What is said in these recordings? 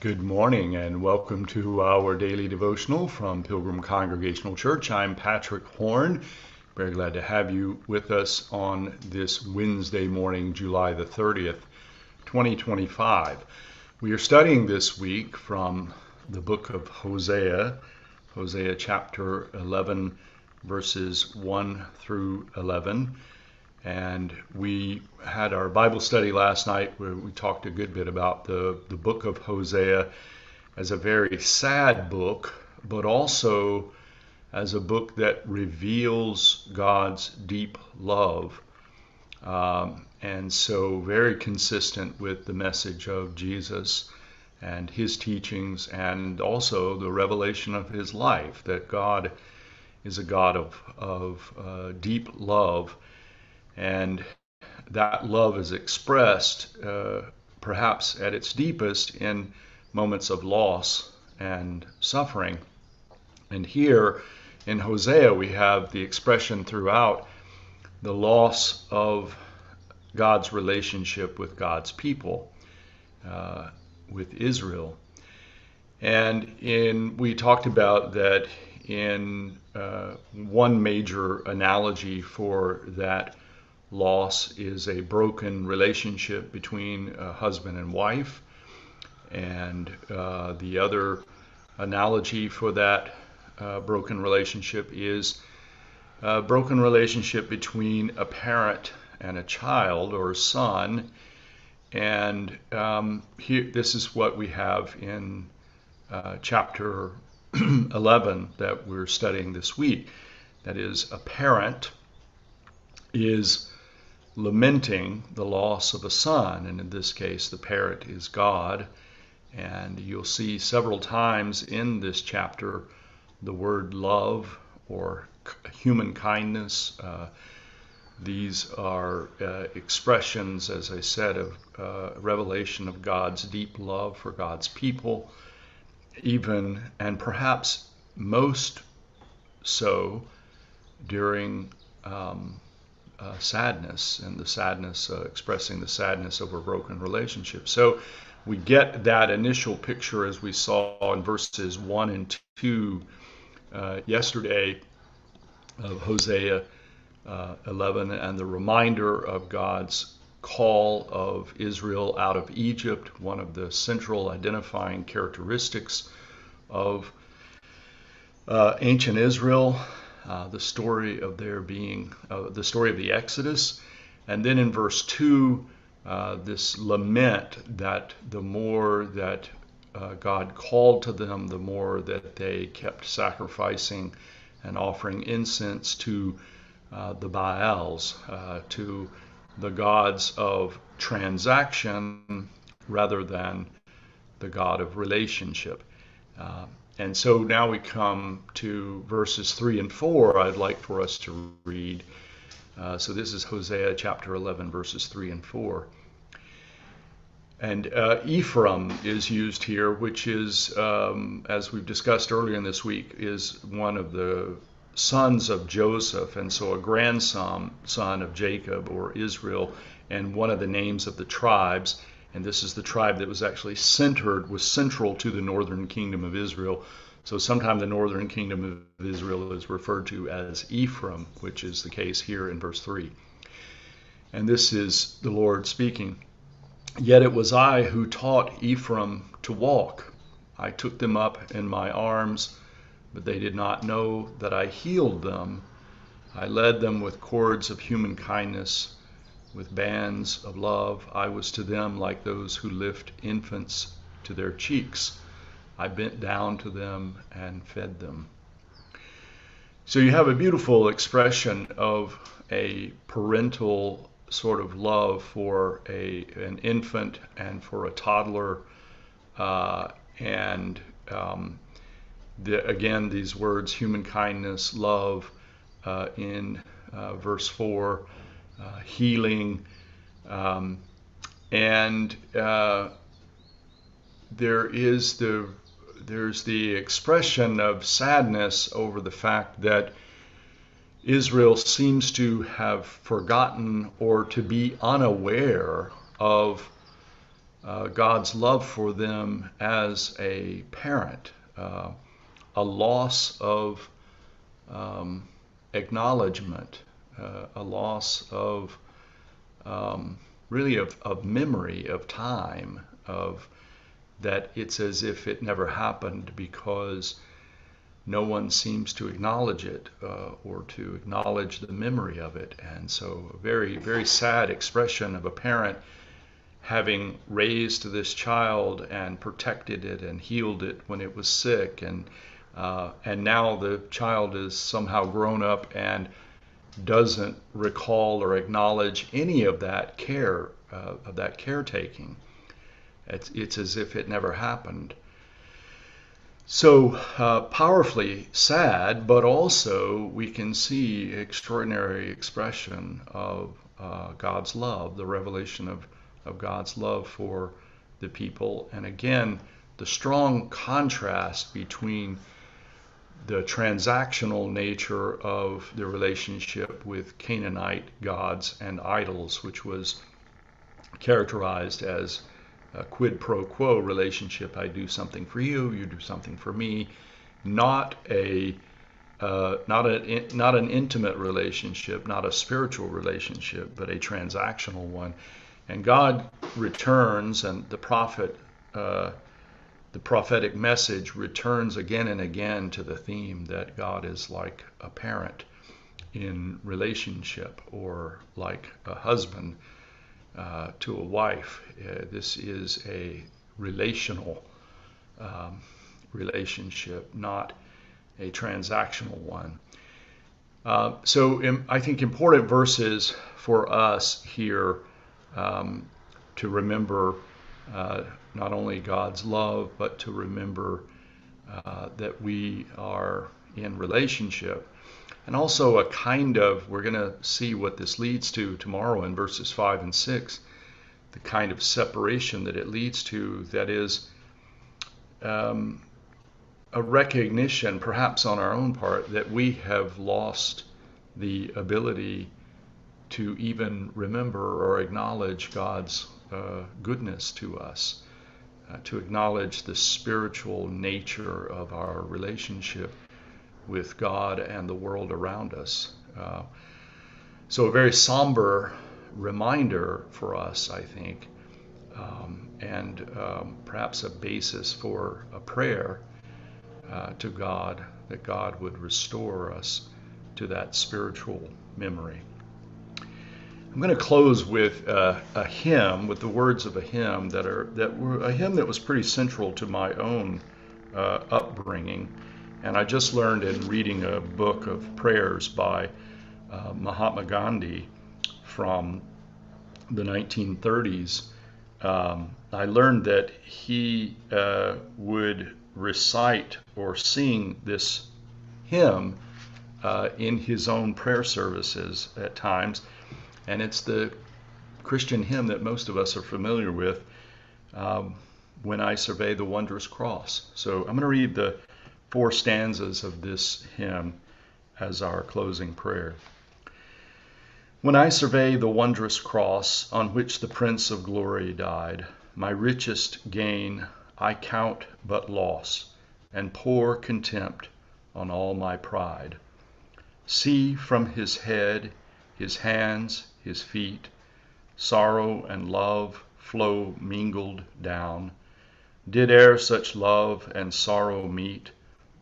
Good morning and welcome to our daily devotional from Pilgrim Congregational Church. I'm Patrick Horn. Very glad to have you with us on this Wednesday morning, July the 30th, 2025. We are studying this week from the book of Hosea, Hosea chapter 11, verses 1 through 11. And we had our Bible study last night where we talked a good bit about the book of Hosea as a very sad book, but also as a book that reveals God's deep love. And so very consistent with the message of Jesus and his teachings, and also the revelation of his life, that God is a God of deep love. And that love is expressed perhaps at its deepest in moments of loss and suffering. And here in Hosea, we have the expression throughout the loss of God's relationship with God's people, with Israel. And we talked about that in one major analogy for that loss is a broken relationship between a husband and wife. And the other analogy for that broken relationship is a broken relationship between a parent and a child or a son. And here, this is what we have in chapter 11 that we're studying this week. That is, a parent is lamenting the loss of a son, and in this case the parent is God. And you'll see several times in this chapter the word love or human kindness. These are expressions, as I said, of revelation of God's deep love for God's people, even and perhaps most so during sadness, and the sadness, expressing the sadness of a broken relationship. So we get that initial picture as we saw in verses 1 and 2 yesterday of Hosea 11, and the reminder of God's call of Israel out of Egypt, one of the central identifying characteristics of ancient Israel. The story of their being, the story of the Exodus. And then in verse 2, this lament that the more that God called to them, the more that they kept sacrificing and offering incense to the Baals, to the gods of transaction rather than the God of relationship. And so now we come to verses 3 and 4 I'd like for us to read. So this is Hosea chapter 11, verses 3 and 4. And Ephraim is used here, which is, as we've discussed earlier in this week, is one of the sons of Joseph, and so a grandson of Jacob or Israel, and one of the names of the tribes. And this is the tribe that was actually central to the northern kingdom of Israel. So sometimes the northern kingdom of Israel is referred to as Ephraim, which is the case here in verse 3. And this is the Lord speaking. Yet it was I who taught Ephraim to walk. I took them up in my arms, but they did not know that I healed them. I led them with cords of human kindness, with bands of love. I was to them like those who lift infants to their cheeks. I bent down to them and fed them. So you have a beautiful expression of a parental sort of love for an infant and for a toddler. Again, these words, human kindness, love, in verse 4, healing, and there's the expression of sadness over the fact that Israel seems to have forgotten or to be unaware of God's love for them as a parent, a loss of acknowledgement, a loss of really of memory, of time, of that it's as if it never happened because no one seems to acknowledge it or to acknowledge the memory of it. And so a very, very sad expression of a parent having raised this child and protected it and healed it when it was sick, and now the child is somehow grown up and doesn't recall or acknowledge any of that care, of that caretaking. It's as if it never happened. So powerfully sad, but also we can see extraordinary expression of God's love, the revelation of God's love for the people. And again, the strong contrast between the transactional nature of the relationship with Canaanite gods and idols, which was characterized as a quid pro quo relationship. I do something for you, you do something for me. Not an intimate relationship, not a spiritual relationship, but a transactional one. And God returns, and the prophetic message returns again and again to the theme that God is like a parent in relationship, or like a husband to a wife. This is a relational relationship, not a transactional one. So I think important verses for us here to remember not only God's love, but to remember that we are in relationship. And also a kind of, we're going to see what this leads to tomorrow in verses 5 and 6, the kind of separation that it leads to, that is a recognition, perhaps on our own part, that we have lost the ability to even remember or acknowledge God's goodness to us, to acknowledge the spiritual nature of our relationship with God and the world around us. So a very somber reminder for us, I think, and perhaps a basis for a prayer to God, that God would restore us to that spiritual memory. I'm going to close with a hymn, with the words of a hymn that were a hymn that was pretty central to my own upbringing. And I just learned in reading a book of prayers by Mahatma Gandhi from the 1930s. I learned that he would recite or sing this hymn in his own prayer services at times. And it's the Christian hymn that most of us are familiar with, When I Survey the Wondrous Cross. So I'm going to read the 4 stanzas of this hymn as our closing prayer. When I survey the wondrous cross on which the Prince of Glory died, my richest gain I count but loss, and pour contempt on all my pride. See from his head, his hands, his feet, sorrow and love flow mingled down. Did e'er such love and sorrow meet,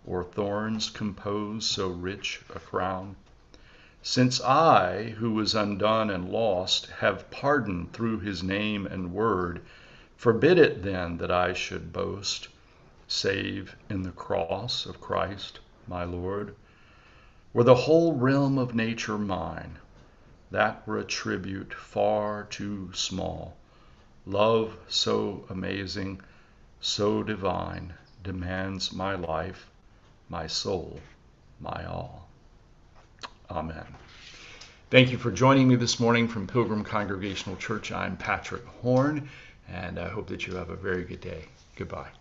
or thorns compose so rich a crown? Since I, who was undone and lost, have pardon through his name and word, forbid it then that I should boast, save in the cross of Christ my Lord. Were the whole realm of nature mine, that were a tribute far too small. Love so amazing, so divine, demands my life, my soul, my all. Amen. Thank you for joining me this morning from Pilgrim Congregational Church. I'm Patrick Horn, and I hope that you have a very good day. Goodbye.